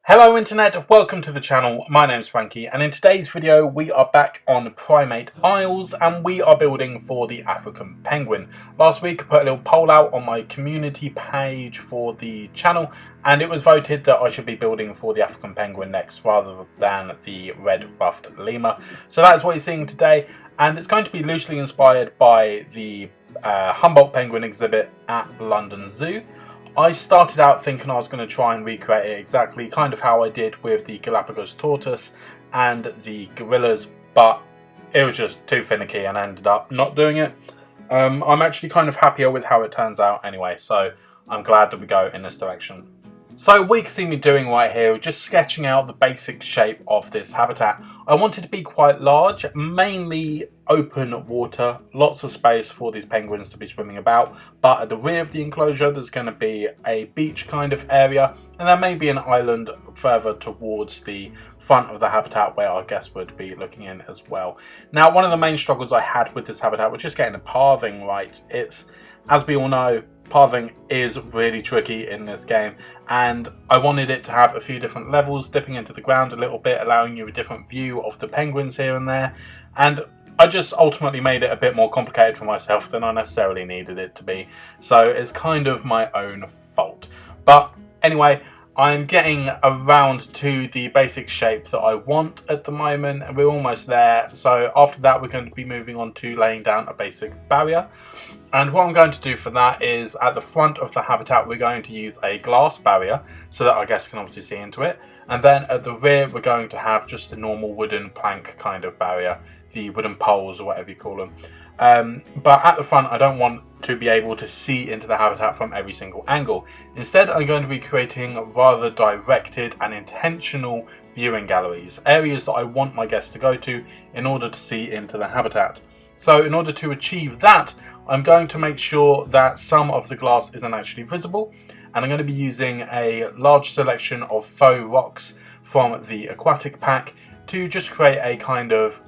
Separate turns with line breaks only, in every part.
Hello Internet, welcome to the channel. My name's Frankie and in today's video we are back on Primate Isles and we are building for the African penguin. Last week I put a little poll out on my community page for the channel and it was voted that I should be building for the African penguin next rather than the red ruffed lemur. So that's what you're seeing today, and it's going to be loosely inspired by the Humboldt penguin exhibit at London Zoo. I started out thinking I was going to try and recreate it exactly kind of how I did with the Galapagos tortoise and the gorillas, but it was just too finicky and I ended up not doing it. I'm actually kind of happier with how it turns out anyway, so I'm glad that we go in this direction. So what you can see me doing right here, just sketching out the basic shape of this habitat. I wanted to be quite large, mainly open water, lots of space for these penguins to be swimming about, but at the rear of the enclosure there's going to be a beach kind of area, and there may be an island further towards the front of the habitat where our guests would be looking in as well. Now, one of the main struggles I had with this habitat was just getting the pathing right. It's, as we all know, pathing is really tricky in this game, and I wanted it to have a few different levels, dipping into the ground a little bit, allowing you a different view of the penguins here and there, and I just ultimately made it a bit more complicated for myself than I necessarily needed it to be, so it's kind of my own fault. But anyway, I'm getting around to the basic shape that I want at the moment, and we're almost there. So after that we're going to be moving on to laying down a basic barrier. And what I'm going to do for that is at the front of the habitat we're going to use a glass barrier so that our guests can obviously see into it. And then at the rear we're going to have just a normal wooden plank kind of barrier, the wooden poles or whatever you call them. But at the front I don't want to be able to see into the habitat from every single angle. Instead I'm going to be creating rather directed and intentional viewing galleries, areas that I want my guests to go to in order to see into the habitat. So in order to achieve that, I'm going to make sure that some of the glass isn't actually visible, and I'm going to be using a large selection of faux rocks from the aquatic pack to just create a kind of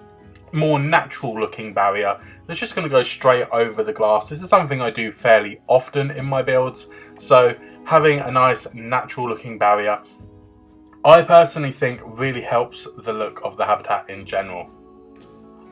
more natural looking barrier that's just going to go straight over the glass. This is something I do fairly often in my builds, so having a nice natural looking barrier I personally think really helps the look of the habitat in general.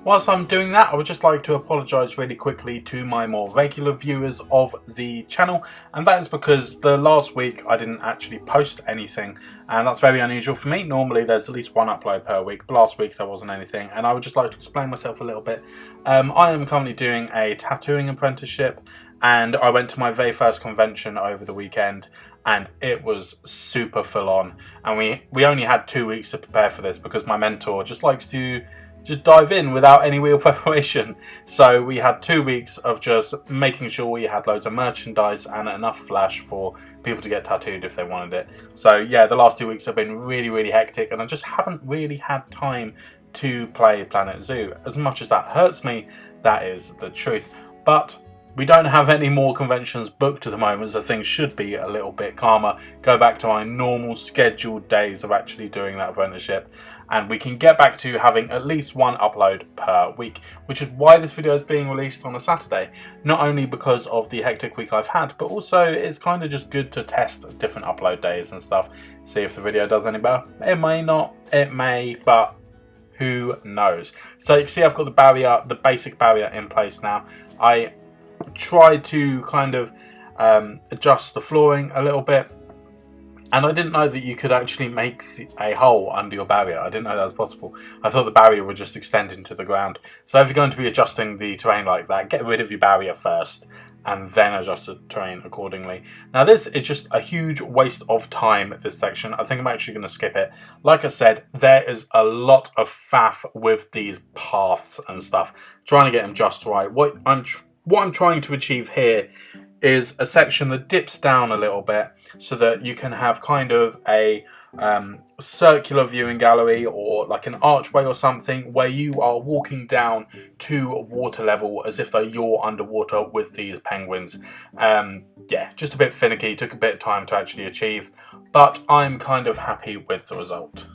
Whilst I'm doing that, I would just like to apologise really quickly to my more regular viewers of the channel, and that is because the last week I didn't actually post anything, and that's very unusual for me. Normally there's at least one upload per week, but last week there wasn't anything, and I would just like to explain myself a little bit. I am currently doing a tattooing apprenticeship, and I went to my very first convention over the weekend, and it was super full on, and we only had 2 weeks to prepare for this because my mentor just likes to just dive in without any real preparation. So we had 2 weeks of just making sure we had loads of merchandise and enough flash for people to get tattooed if they wanted it. So yeah, the last 2 weeks have been really hectic, and I just haven't really had time to play Planet Zoo. As much as that hurts me, that is the truth. But we don't have any more conventions booked at the moment, so things should be a little bit calmer. Go back to our normal scheduled days of actually doing that apprenticeship, and we can get back to having at least one upload per week, which is why this video is being released on a Saturday. Not only because of the hectic week I've had, but also it's kind of just good to test different upload days and stuff, see if the video does any better. It may not, it may, but who knows. So you can see I've got the barrier, the basic barrier in place now. I tried to kind of adjust the flooring a little bit, and I didn't know that you could actually make a hole under your barrier. I didn't know that was possible. I thought the barrier would just extend into the ground. So if you're going to be adjusting the terrain like that, get rid of your barrier first and then adjust the terrain accordingly. Now this is just a huge waste of time, this section. I think I'm actually going to skip it. Like I said, there is a lot of faff with these paths and stuff, trying to get them just right. What I'm trying to achieve here is a section that dips down a little bit so that you can have kind of a circular viewing gallery or like an archway or something where you are walking down to water level as if though you're underwater with these penguins. Yeah, just a bit finicky, took a bit of time to actually achieve, but I'm kind of happy with the result.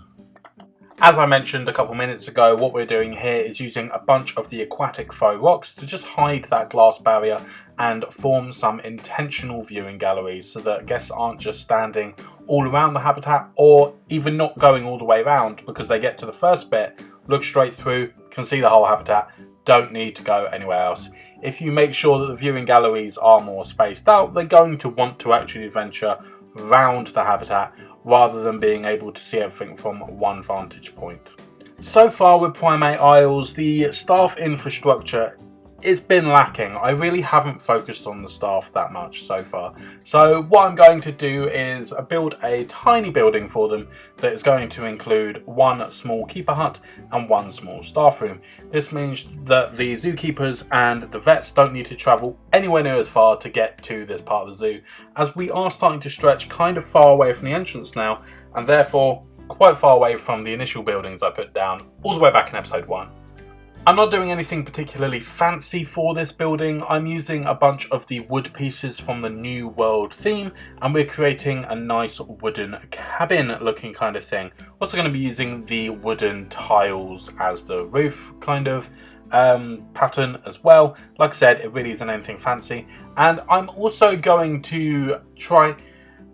As I mentioned a couple minutes ago, what we're doing here is using a bunch of the aquatic faux rocks to just hide that glass barrier and form some intentional viewing galleries so that guests aren't just standing all around the habitat or even not going all the way around because they get to the first bit, look straight through, can see the whole habitat, don't need to go anywhere else. If you make sure that the viewing galleries are more spaced out, they're going to want to actually venture round the habitat rather than being able to see everything from one vantage point. So far with Primate Isles, the staff infrastructure, it's been lacking. I really haven't focused on the staff that much so far. So what I'm going to do is build a tiny building for them that is going to include one small keeper hut and one small staff room. This means that the zookeepers and the vets don't need to travel anywhere near as far to get to this part of the zoo, as we are starting to stretch kind of far away from the entrance now, and therefore quite far away from the initial buildings I put down all the way back in episode 1. I'm not doing anything particularly fancy for this building. I'm using a bunch of the wood pieces from the New World theme, and we're creating a nice wooden cabin looking kind of thing. Also going to be using the wooden tiles as the roof kind of pattern as well. Like I said, it really isn't anything fancy. And I'm also going to try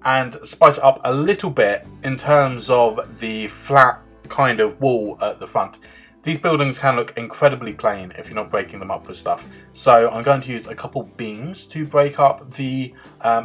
and spice it up a little bit in terms of the flat kind of wall at the front. These buildings can look incredibly plain if you're not breaking them up with stuff. So I'm going to use a couple beams to break up the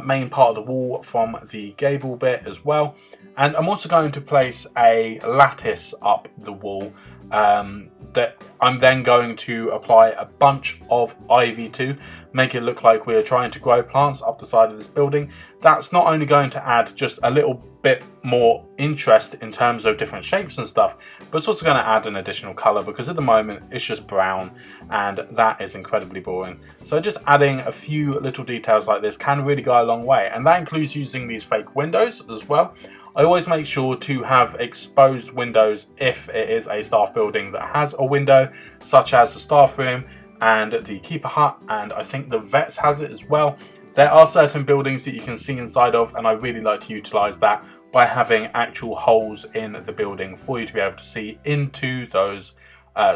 main part of the wall from the gable bit as well. And I'm also going to place a lattice up the wall that I'm then going to apply a bunch of ivy to, make it look like we're trying to grow plants up the side of this building. That's not only going to add just a little bit more interest in terms of different shapes and stuff, but it's also going to add an additional colour, because at the moment it's just brown and that is incredibly boring. So just adding a few little details like this can really go a long way, and that includes using these fake windows as well. I always make sure to have exposed windows if it is a staff building that has a window, such as the staff room and the keeper hut, and I think the vets has it as well. There are certain buildings that you can see inside of, and I really like to utilise that by having actual holes in the building for you to be able to see into those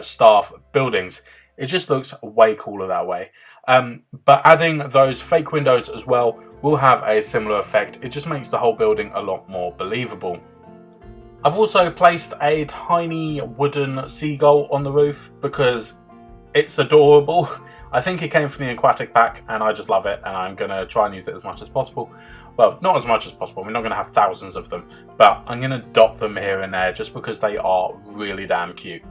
staff buildings. It just looks way cooler that way. But adding those fake windows as well will have a similar effect. It just makes the whole building a lot more believable. I've also placed a tiny wooden seagull on the roof because it's adorable. I think it came from the aquatic pack and I just love it, and I'm going to try and use it as much as possible. Well, not as much as possible, we're not going to have thousands of them, but I'm going to dot them here and there just because they are really damn cute.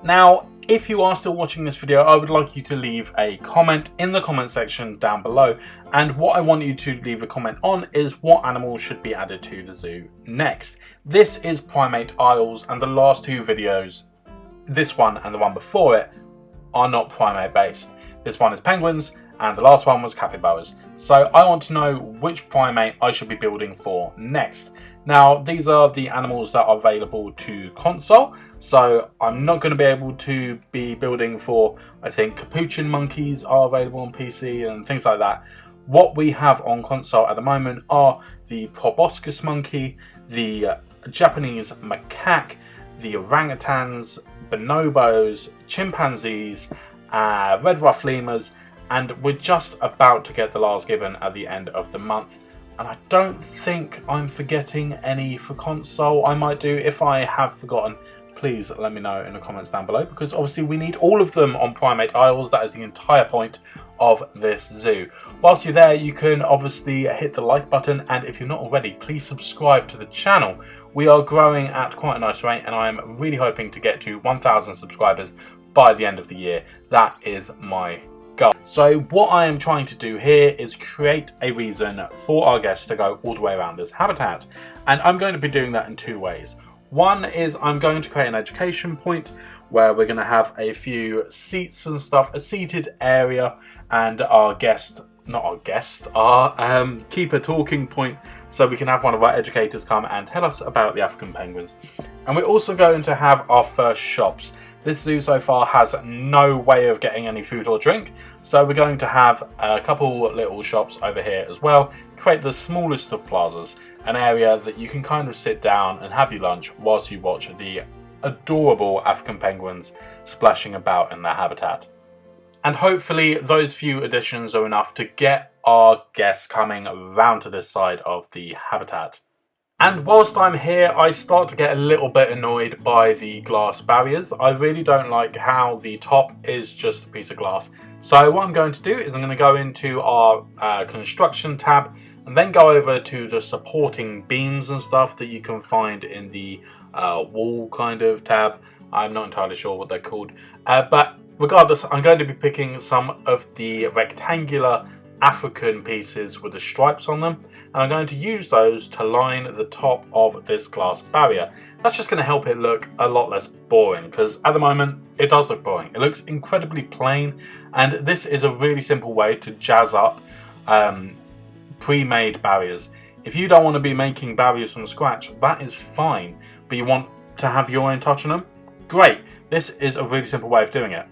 Now, if you are still watching this video, I would like you to leave a comment in the comment section down below, and what I want you to leave a comment on is what animals should be added to the zoo next. This is Primate Isles, and the last two videos, this one and the one before it, are not primate based. This one is penguins and the last one was capybaras. So I want to know which primate I should be building for next. Now, these are the animals that are available to console, so I'm not going to be able to be building for, I think capuchin monkeys are available on PC and things like that. What we have on console at the moment are the proboscis monkey, the Japanese macaque, the orangutans, bonobos, chimpanzees, red ruff lemurs, and we're just about to get the last gibbon at the end of the month. And I don't think I'm forgetting any for console. I might do. If I have forgotten, please let me know in the comments down below, because obviously we need all of them on Primate Isles. That is the entire point of this zoo. Whilst you're there, you can obviously hit the like button, and if you're not already, please subscribe to the channel. We are growing at quite a nice rate, and I'm really hoping to get to 1,000 subscribers by the end of the year. That is my goal. So what I am trying to do here is create a reason for our guests to go all the way around this habitat, and I'm going to be doing that in two ways. One is I'm going to create an education point where we're going to have a few seats and stuff, a seated area, and our keeper talking point, so we can have one of our educators come and tell us about the African penguins. And we're also going to have our first shops. This zoo so far has no way of getting any food or drink, so we're going to have a couple little shops over here as well, create the smallest of plazas, an area that you can kind of sit down and have your lunch whilst you watch the adorable African penguins splashing about in their habitat. And hopefully those few additions are enough to get our guests coming round to this side of the habitat. And whilst I'm here, I start to get a little bit annoyed by the glass barriers. I really don't like how the top is just a piece of glass. So what I'm going to do is I'm going to go into our construction tab and then go over to the supporting beams and stuff that you can find in the wall kind of tab. I'm not entirely sure what they're called. But regardless, I'm going to be picking some of the rectangular African pieces with the stripes on them, and I'm going to use those to line the top of this glass barrier. That's just going to help it look a lot less boring, because at the moment it does look boring. It looks incredibly plain, and this is a really simple way to jazz up pre-made barriers. If you don't want to be making barriers from scratch, that is fine, but you want to have your own touch on them, great. This is a really simple way of doing it.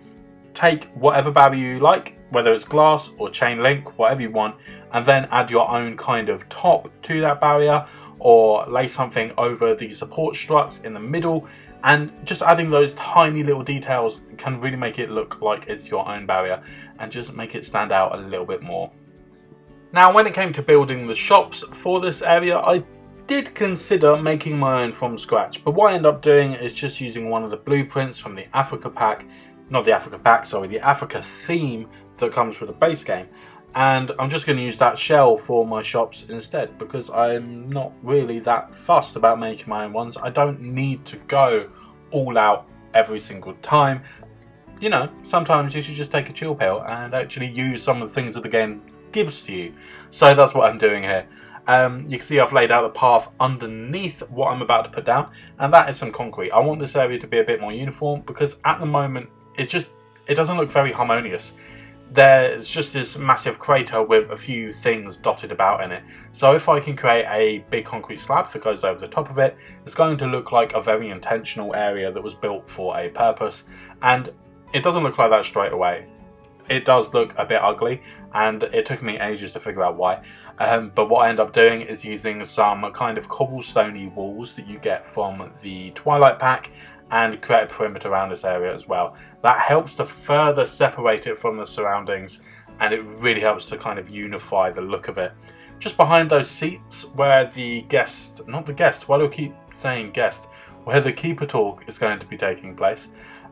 Take whatever barrier you like, whether it's glass or chain link, whatever you want, and then add your own kind of top to that barrier, or lay something over the support struts in the middle, and just adding those tiny little details can really make it look like it's your own barrier and just make it stand out a little bit more. Now, when it came to building the shops for this area, I did consider making my own from scratch, but what I ended up doing is just using one of the blueprints from the Africa pack, the Africa theme that comes with the base game, and I'm just going to use that shell for my shops instead, because I'm not really that fussed about making my own ones. I don't need to go all out every single time. You know, sometimes you should just take a chill pill and actually use some of the things that the game gives to you. So that's what I'm doing here. You can see I've laid out the path underneath what I'm about to put down, and that is some concrete. I want this area to be a bit more uniform, because at the moment it doesn't look very harmonious. There's just this massive crater with a few things dotted about in it. So if I can create a big concrete slab that goes over the top of it, it's going to look like a very intentional area that was built for a purpose. And it doesn't look like that straight away. It does look a bit ugly, and it took me ages to figure out why. But what I end up doing is using some kind of cobblestoney walls that you get from the Twilight pack, and create a perimeter around this area as well. That helps to further separate it from the surroundings, and it really helps to kind of unify the look of it. Just behind those seats where the guest, not the guest, why do I keep saying guest, where the keeper talk is going to be taking place,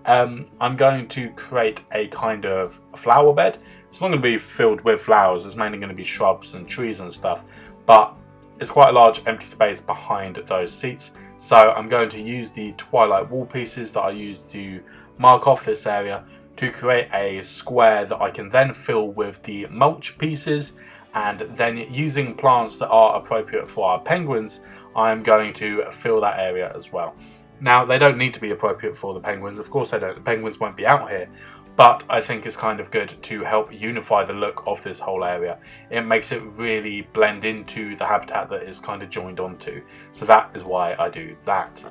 I'm going to create a kind of flower bed. It's not going to be filled with flowers, it's mainly going to be shrubs and trees and stuff, but it's quite a large empty space behind those seats. So I'm going to use the Twilight wall pieces that I used to mark off this area to create a square that I can then fill with the mulch pieces, and then using plants that are appropriate for our penguins, I'm going to fill that area as well. Now, they don't need to be appropriate for the penguins, of course they don't, the penguins won't be out here, but I think it's kind of good to help unify the look of this whole area. It makes it really blend into the habitat that is kind of joined onto. So that is why I do that.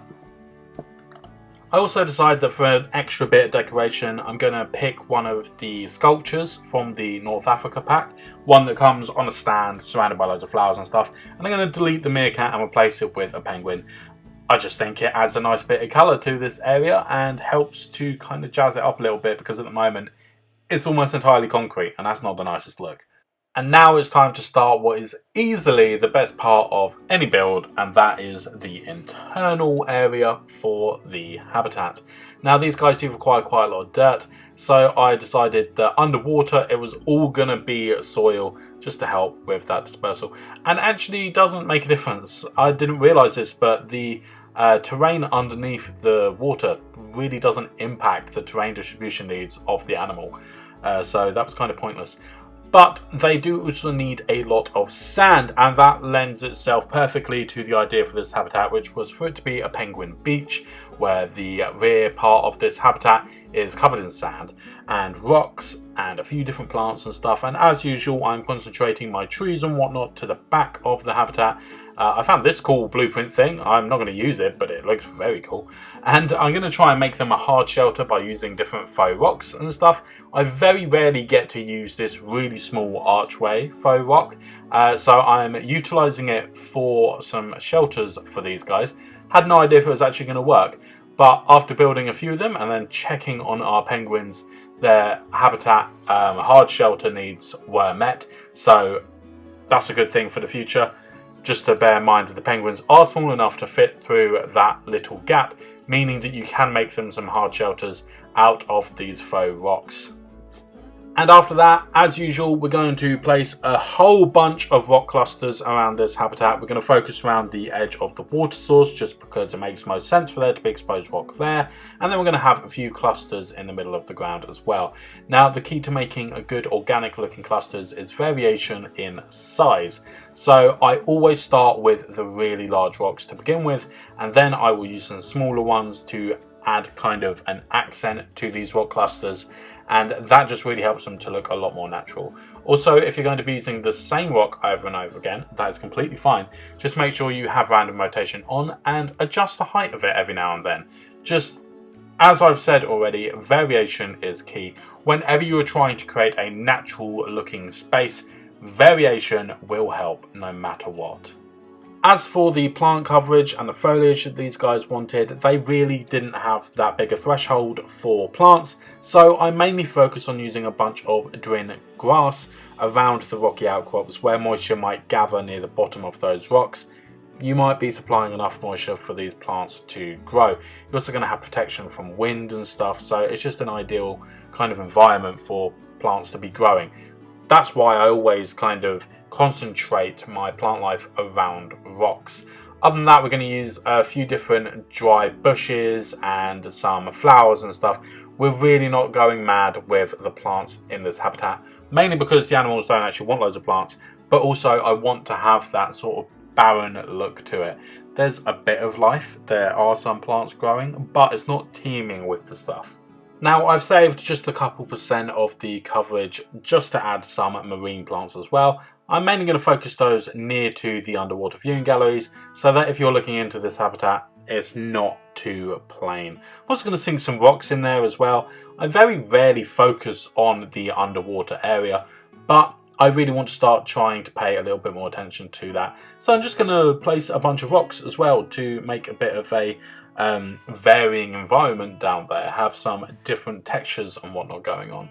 I also decided that for an extra bit of decoration, I'm going to pick one of the sculptures from the North Africa pack, one that comes on a stand surrounded by loads of flowers and stuff, and I'm going to delete the meerkat and replace it with a penguin. I just think it adds a nice bit of colour to this area and helps to kind of jazz it up a little bit, because at the moment it's almost entirely concrete and that's not the nicest look. And now it's time to start what is easily the best part of any build, and that is the internal area for the habitat. Now these guys do require quite a lot of dirt, so I decided that underwater it was all going to be soil just to help with that dispersal. And actually doesn't make a difference. I didn't realise this, but the terrain underneath the water really doesn't impact the terrain distribution needs of the animal. So that was kind of pointless. But they do also need a lot of sand, and that lends itself perfectly to the idea for this habitat, which was for it to be a penguin beach, where the rear part of this habitat is covered in sand and rocks and a few different plants and stuff. And as usual, I'm concentrating my trees and whatnot to the back of the habitat. I found this cool blueprint thing. I'm not going to use it, but it looks very cool. And I'm going to try and make them a hard shelter by using different faux rocks and stuff. I very rarely get to use this really small archway faux rock, so I'm utilising it for some shelters for these guys. Had no idea if it was actually going to work, but after building a few of them and then checking on our penguins, their habitat hard shelter needs were met, so that's a good thing for the future. Just to bear in mind that the penguins are small enough to fit through that little gap, meaning that you can make them some hard shelters out of these faux rocks. And after that, as usual, we're going to place a whole bunch of rock clusters around this habitat. We're going to focus around the edge of the water source just because it makes most sense for there to be exposed rock there. And then we're going to have a few clusters in the middle of the ground as well. Now, the key to making a good organic looking clusters is variation in size. So I always start with the really large rocks to begin with, and then I will use some smaller ones to add kind of an accent to these rock clusters. And that just really helps them to look a lot more natural. Also, if you're going to be using the same rock over and over again, that is completely fine. Just make sure you have random rotation on and adjust the height of it every now and then. Just as I've said already, variation is key. Whenever you are trying to create a natural looking space, variation will help no matter what. As for the plant coverage and the foliage that these guys wanted, they really didn't have that big a threshold for plants, so I mainly focus on using a bunch of drin grass around the rocky outcrops where moisture might gather near the bottom of those rocks. You might be supplying enough moisture for these plants to grow. You're also going to have protection from wind and stuff, so it's just an ideal kind of environment for plants to be growing. That's why I always kind of concentrate my plant life around rocks. Other than that, we're going to use a few different dry bushes and some flowers and stuff. We're really not going mad with the plants in this habitat, mainly because the animals don't actually want loads of plants, but also I want to have that sort of barren look to it. There's a bit of life, there are some plants growing, but it's not teeming with the stuff. Now, I've saved just a couple % of the coverage just to add some marine plants as well. I'm mainly going to focus those near to the underwater viewing galleries so that if you're looking into this habitat, it's not too plain. I'm also going to sink some rocks in there as well. I very rarely focus on the underwater area, but I really want to start trying to pay a little bit more attention to that. So I'm just going to place a bunch of rocks as well to make a bit of a varying environment down there, have some different textures and whatnot going on.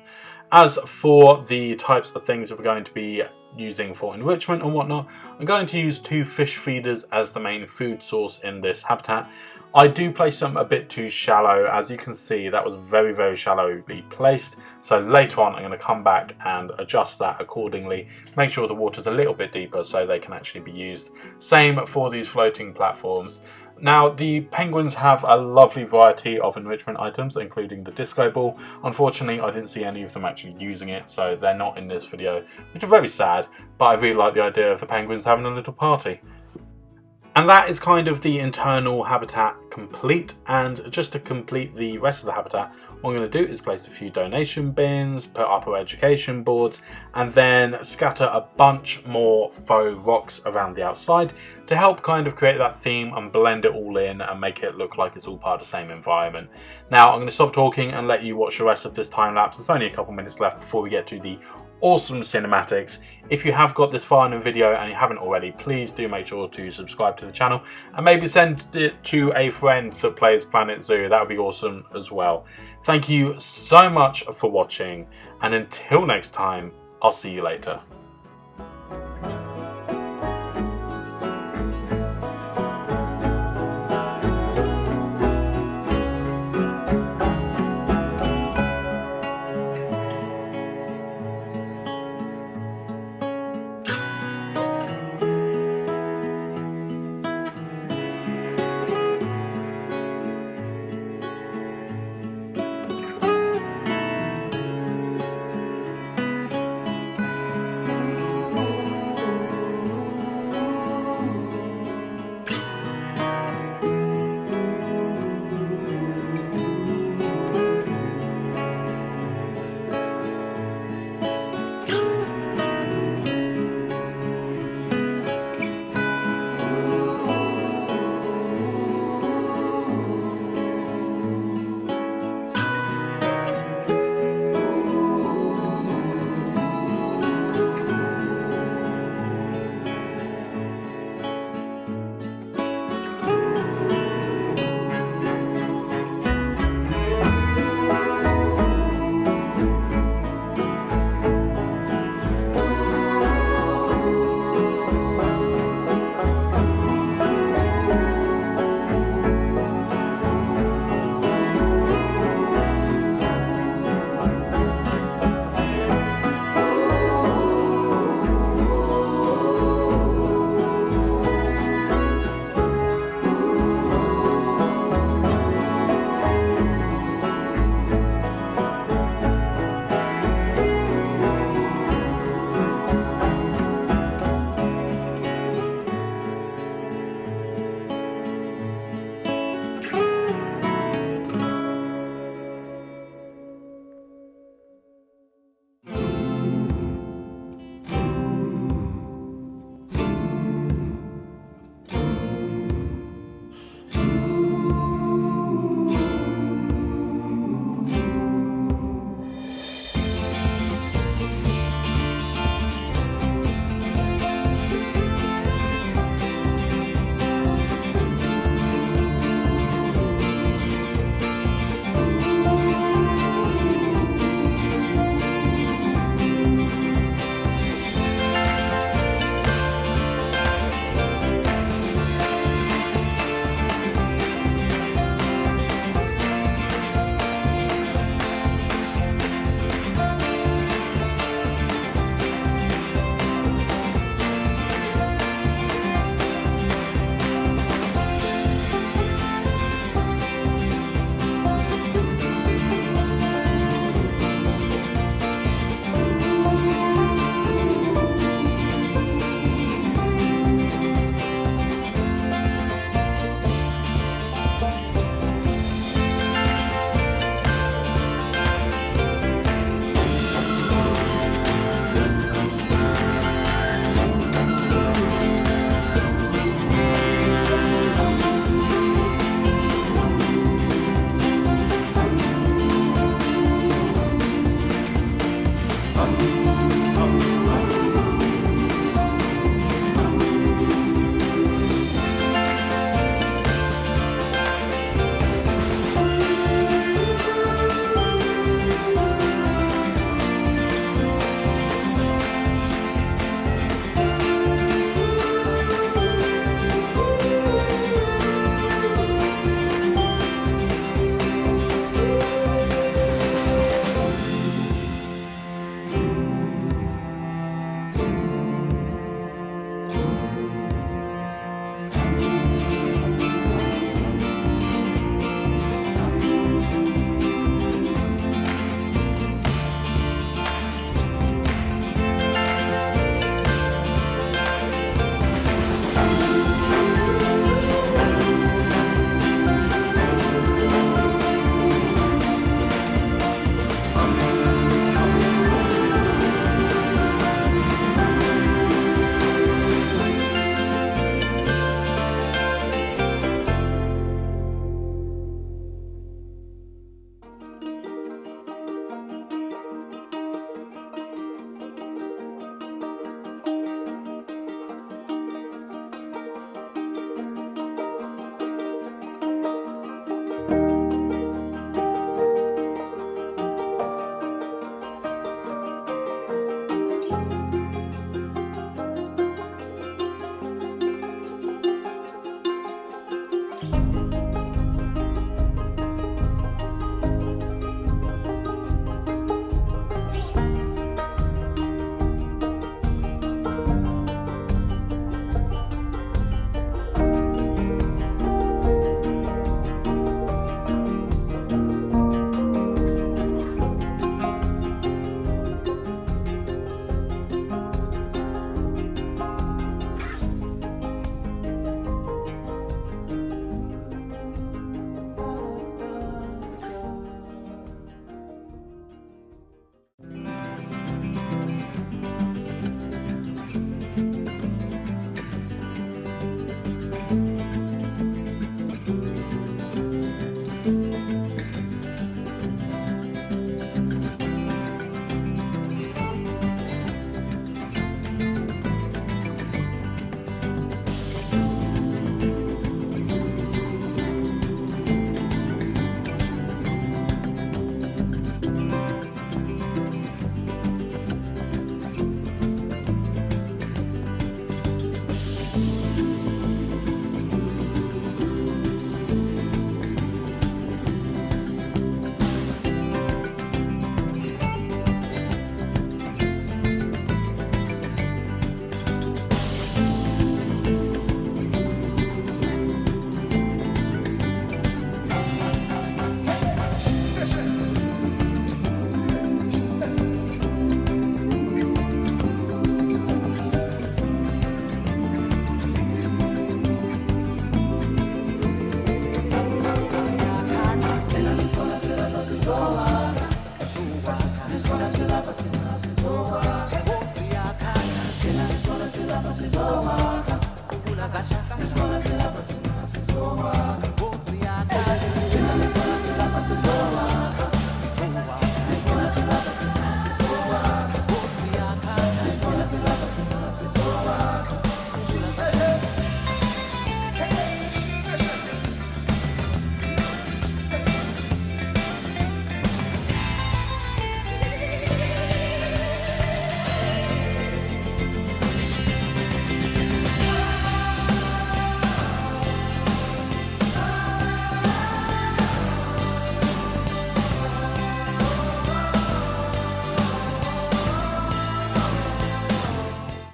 As for the types of things that we're going to be using for enrichment and whatnot, I'm going to use 2 fish feeders as the main food source in this habitat. I do place them a bit too shallow. As you can see, that was very, very shallowly placed. So later on, I'm going to come back and adjust that accordingly. Make sure the water's a little bit deeper so they can actually be used. Same for these floating platforms. Now, the penguins have a lovely variety of enrichment items, including the disco ball. Unfortunately, I didn't see any of them actually using it, so they're not in this video, which is very sad, but I really like the idea of the penguins having a little party. And that is kind of the internal habitat complete. And just to complete the rest of the habitat, what I'm going to do is place a few donation bins, put up our education boards, and then scatter a bunch more faux rocks around the outside to help kind of create that theme and blend it all in and make it look like it's all part of the same environment. Now, I'm going to stop talking and let you watch the rest of this time lapse. There's only a couple minutes left before we get to the awesome cinematics. If you have got this far in the video and you haven't already, please do make sure to subscribe to the channel and maybe send it to a friend that plays Planet Zoo. That would be awesome as well. Thank you so much for watching, and until next time, I'll see you later.